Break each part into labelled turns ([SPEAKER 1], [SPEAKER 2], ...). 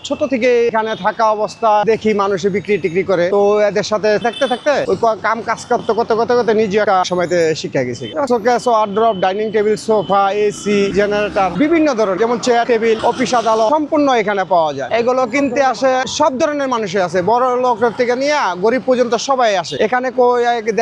[SPEAKER 1] ছোট থেকে এখানে থাকা অবস্থা দেখি মানুষে বিক্রি টিক্রি করে, তো এদের সাথে থাকতে থাকতে ওই কাম কাজ করতে নিজে একটা সময়তে শিখে গেছি। Showcase, wardrobe, dining table, sofa, AC, generator, বিভিন্ন ধরনের যেমন চেয়ার টেবিল, অফিস আদালত সম্পূর্ণ এখানে পাওয়া যায়। এগুলো কিনতে আসে সব ধরনের মানুষই আছে, বড় লোকের থেকে নিয়ে গরিব পর্যন্ত সবাই আসে। এখানে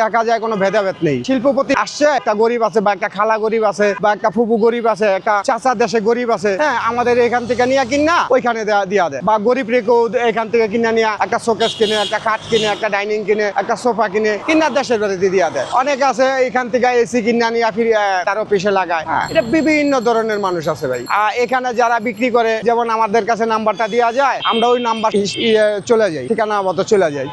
[SPEAKER 1] দেখা যায় কোনো ভেদাভেদ নেই। শিল্পপতি আসছে, একটা গরিব আছে বা একটা খালা গরিব আছে বা একটা ফুপু গরিব আছে, একটা চাচা দেশে গরিব আছে, হ্যাঁ আমাদের এখান থেকে নিয়ে কিনা ওইখানে দিয়া দেয়। বা গরিব রেখেও এখান থেকে কিনে নিয়ে একটা শোকেস কিনে, একটা খাট কিনে, একটা ডাইনিং কিনে, একটা সোফা কিনে দেশের বাড়িতে দিয়া দেয়। অনেক আছে এখান থেকে এসি কিনে নিয়ে ফিরে তার অফিসে লাগায়। এটা বিভিন্ন ধরনের মানুষ আছে ভাই। আর এখানে যারা বিক্রি করে, যেমন আমাদের কাছে নাম্বারটা দেওয়া যায়, আমরা ওই নাম্বার চলে যাই, ঠিকানা মতো চলে যাই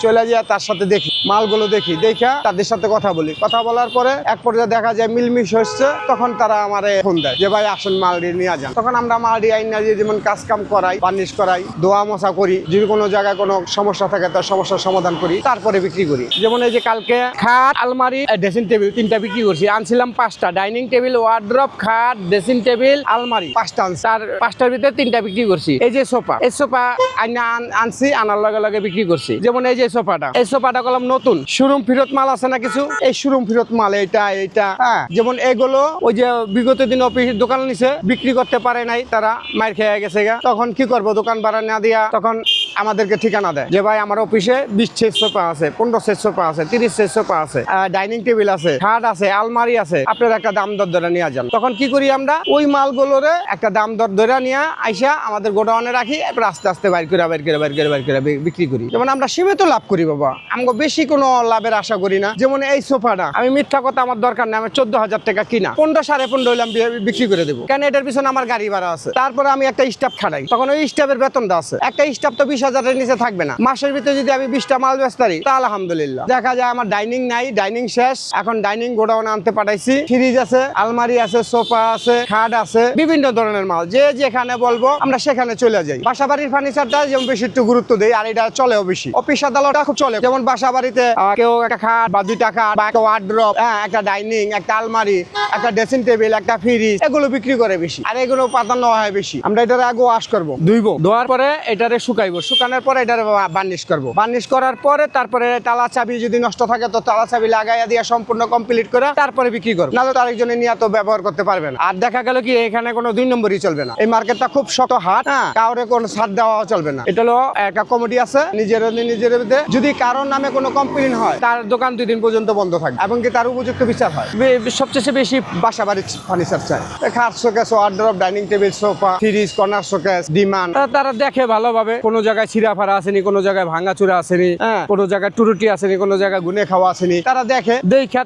[SPEAKER 1] তার সাথে দেখি, মালগুলো দেখি, দেখা তাদের সাথে কথা বলি। কথা বলার পরে এক পর্যায়ে দেখা যায় মিলমিশ হচ্ছে, তখন তারা আমারে ফোন দেয় যে ভাই আসুন মাল দিয়ে নিয়ে যান। তখন আমরা মাল দিয়ে আইনা দিয়ে যেমন কাজ কাম করাই, বার্নিশ করাই, দোয়া মশা করি, যদি কোনো জায়গায় কোনো সমস্যা থাকে তার সমস্যার সমাধান করি, তারপরে বিক্রি করি। যেমন এই যে কালকে খাট, আলমারি, ড্রেসিং টেবিল 3টা বিক্রি করছি। আনছিলাম 5টা, ডাইনিং টেবিল, ওয়ার্ড্রপ, খাট, ড্রেসিং টেবিল, আলমারি 5টা আনছি। তার 5টার ভিতরে 3টা বিক্রি করছি। এই যে সোফা, এই সোফা আনছি, আনার লগে লগে বিক্রি করছি। যেমন এই যে সোফাটা, এই সোফাটা করলাম নতুন, শোরুম ফেরত মাল আছে না কিছু, এই শোরুম ফেরত মাল এইটা হ্যাঁ। যেমন এগুলো ওই যে বিগত দিন অফিস দোকান নিছে, বিক্রি করতে পারে নাই, তারা মার খেয়ে গেছে গা। তখন কি করবো, দোকান ভাড়া না দিয়া তখন আমাদেরকে ঠিকানা দেয় যে ভাই আমার অফিসে 20 সেট সোফা আছে, 15 সেট সোফা আছে, 30 সেট সোফা আছে, ডাইনিং টেবিল আছে, খাট আছে, আলমারি আছে, আপনার একটা দাম দর ধরে নিয়ে যান। তখন কি করি আমরা, ওই মালগুলোরে একটা দাম দর ধরে নিয়ে আইসা আমাদের গোডাউনে রাখি, এরপর আস্তে আস্তে বাইর করে বিক্রি করি। যেমন আমরা সীমিত লাভ করি বাবা, আমরা বেশি কোনো লাভের আশা করি না। যেমন এই সোফাটা আমি মিথ্যা কথা আমার দরকার নেই, আমার 14,000 টাকা কিনা, 15 সাড়ে 15 হইলে আমি বিক্রি করে দেবো, কেন এটার পিছনে আমার গাড়ি ভাড়া আছে। তারপরে আমি একটা স্টাফ খাটাই, তখন ওই স্টাফের বেতনটা আছে। একটা স্টাফ তো 20,000-এর নিচে থাকবে না। মাসের ভিতরে যদি আমি 20টা মাল বেচতে পারি তা আলহামদুলিল্লাহ। দেখা যায় আমার ডাইনিং নাই, ডাইনিং শেষ, এখন ডাইনিং গোডাউনে আনতে পাঠাইছি। ফ্রিজ আছে, আলমারি আছে, সোফা আছে, খাট আছে, বিভিন্ন ধরনের মাল যে যেখানে বলবো আমরা সেখানে চলে যাই। বাসা বাড়ির ফার্নিচারটা যেমন বেশি একটু গুরুত্ব দেই, আর এটা চলেও বেশি। অফিস আদালতটা খুব চলে। যেমন বাসা বাড়িতে কেউ একটা খাট বা 2টা খাট বা একটা ওয়ার্ড্রপ, একটা ডাইনিং, একটা আলমারি, একটা ড্রেসিং টেবিল, একটা ফ্রিজ, এগুলো বিক্রি করে বেশি, আর এগুলো প্রাধান্য হয় বেশি। আমরা এটার আগে ওয়াশ করবো, ধুইবো, ধোয়ার পরে এটারে শুকাইবো, শুকানোর পরে এটারে বার্নিশ করবো, বার্নিশ করার পরে তারপরে তালা চাবি যদি নষ্ট থাকে তো তালা চাবি লাগাইয়া দিয়ে সম্পূর্ণ কমপ্লিট করে তারপরে বিক্রি করবো, নাহলে তো আরেকজনে নিয়ে তো ব্যবহার করতে পারবে না। আর দেখা গেল কি এখানে কোনো 2 নম্বরই চলবে না। এই মার্কেটটা খুব শক্ত হাট, হ্যাঁ, কাউরে কোনো ছাড় দেওয়া চলবে না। এটা হলো একটা কমিটি আছে, নিজের যদি কারোর নামে কোনো কমপ্লেইন হয় তার দোকান 2 দিন পর্যন্ত বন্ধ থাকে এবং কি তার উপযুক্ত বিচার হয়। সবচেয়ে বেশি বাসা বাড়ির ফার্নিচার চাই, খাট, showcase, wardrobe, dining table, sofa, fridge, corner showcase, demand. তারা দেখে ভালোভাবে, কোনো জায়গায় ছিঁড়া ফাড়া আসেনি, কোনো জায়গায় ভাঙা চূড়া আসেনি, হ্যাঁ, কোনো জায়গায় টুরুটি আসেনি, কোনো জায়গায় গুনে খাওয়া আসেনি। তারা দেখে,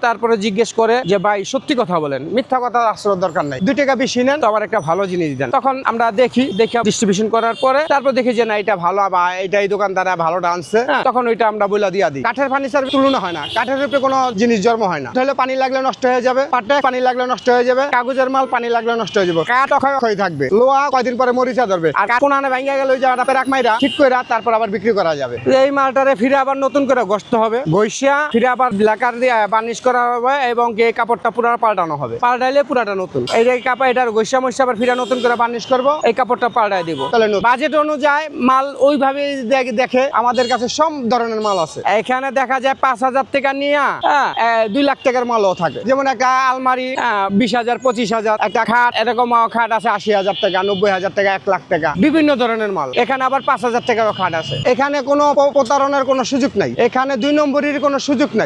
[SPEAKER 1] তারপরে জিজ্ঞেস করে যে ভাই সত্যি কথা বলেন, মিথ্যা কথা আসলে দরকার নাই, 2 টাকা বেশি নেন তো আমার একটা ভালো জিনিস দেন। তখন আমরা দেখে ডিস্ট্রিবিউশন করার পরে তারপর দেখি যে না এটা ভালো বা এটা এই দোকানদারা ভালো আনছে, তখন ওইটা আমরা বলে দিয়া দিই। কাঠের ফার্নিচার তুলনা হয় না, কাঠের উপরে কোনো জিনিস জন্ম হয় না। তাহলে পানি লাগলে নষ্ট হয়ে যাবে, পাটে পানি লাগলে নষ্ট হয়ে যাবে, কাগজের মাল পানি লাগলে নষ্ট হয়ে যাবে, কাঠ অক্ষয় থাকবে, লোহা কয়দিন পরে মরিচা ধরবে, আর কোনানে ভাঙা গেলে ওই জায়গাটা পেরাক মাইরা ঠিক করে তারপর আবার বিক্রি করা যাবে। এই মালটারে ফিরে আবার নতুন করে ঘষতে হবে, ঘষিয়া ফিরে আবার ব্ল্যাকার দিয়ে বার্নিশ করা হবে এবং এই কাপড়টা পুরো পাল্টানো হবে, পাল্টাইলে পুরাটা নতুন। এই যে কাপড় এটার ঘষিয়া মশিয়া আবার ফিরে নতুন করে বার্নিশ করবো, এই কাপড়টা পাল্টাই দিব। তাহলে বাজেট অনুযায়ী মাল ওইভাবে দেখে আমাদের কাছে সব ধরনের মাল আছে। এখানে দেখা যায় 5,000 টাকা নিয়ে 2 লাখ টাকার মালও থাকে। যেমন একটা আলমারি 20,000, 25,000, একটা খাট, এরকম খাট আছে 80,000 টাকা, 90,000 টাকা, 1 লাখ টাকা, বিভিন্ন ধরনের মাল। এখানে আবার 5,000 টাকারও খাট আছে। এখানে কোনো প্রতারণার কোনো সুযোগ নাই, এখানে 2 নম্বরের কোনো সুযোগ নাই।